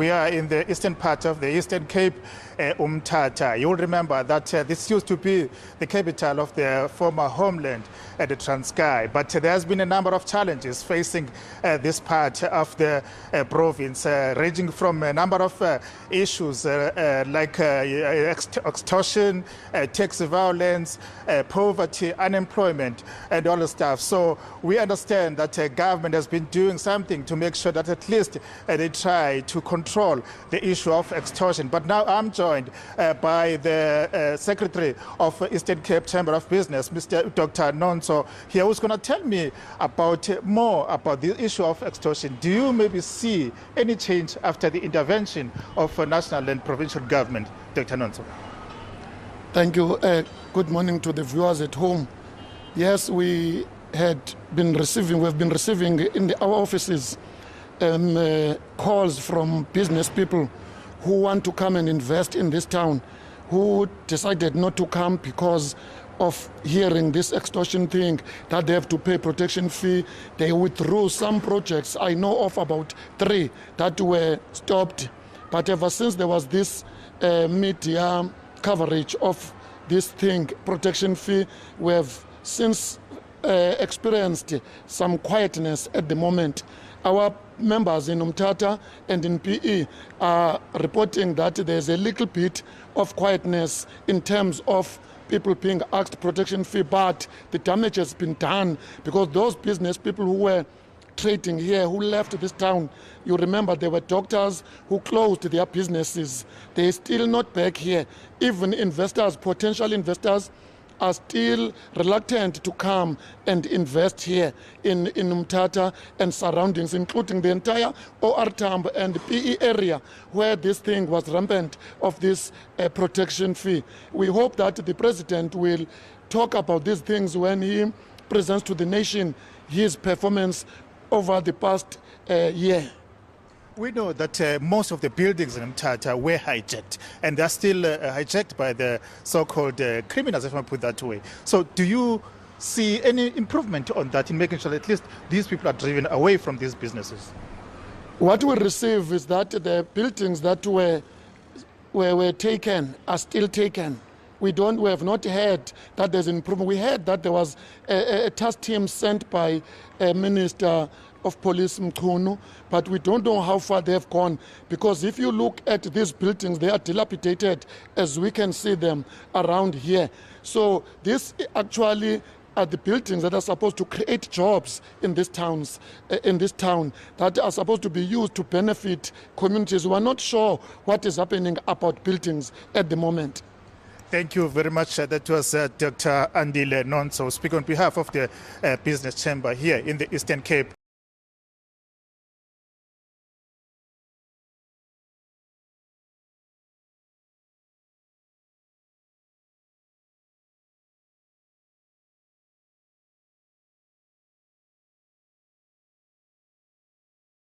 We are in the eastern part of the Eastern Cape, Mthatha. You'll remember that this used to be the capital of the former homeland at the Transkei, but there has been a number of challenges facing this part of the province, ranging from a number of issues like extortion, tax violence, poverty, unemployment, and all the stuff. So we understand that government has been doing something to make sure that at least they try to control the issue of extortion. But now I'm joined by the Secretary of Eastern Cape Chamber of Business, Mr. Dr. Nontso, here, who's going to tell me more about the issue of extortion. Do you maybe see any change after the intervention of national and provincial government, Dr. Nontso? Thank you. Good morning to the viewers at home. Yes, we have been receiving in our offices calls from business people who want to come and invest in this town, who decided not to come because of hearing this extortion thing, that they have to pay protection fee. They withdrew some projects. I know of about 3 that were stopped. But ever since there was this media coverage of this thing, protection fee, we have since experienced some quietness at the moment. Our members in Mthatha and in PE are reporting that there's a little bit of quietness in terms of people being asked protection fee, but the damage has been done because those business people who were trading here, who left this town, you remember there were doctors who closed their businesses. They're still not back here. Even investors, potential investors, are still reluctant to come and invest here in Mthatha and surroundings, including the entire OR Tambo and PE area where this thing was rampant of this protection fee. We hope that the president will talk about these things when he presents to the nation his performance over the past year. We know that most of the buildings in Mthatha were hijacked, and they're still hijacked by the so-called criminals, if I put that way. So do you see any improvement on that in making sure that at least these people are driven away from these businesses? What we receive is that the buildings that were taken are still taken. We have not heard that there's improvement. We heard that there was a task team sent by Minister of Police Mkhunu, but we don't know how far they have gone, because if you look at these buildings, they are dilapidated as we can see them around here. So this actually are the buildings that are supposed to create jobs in these towns, in this town, that are supposed to be used to benefit communities. We are not sure what is happening about buildings at the moment. Thank you very much. That was Dr. Andile Nontso speaking on behalf of the Business Chamber here in the Eastern Cape.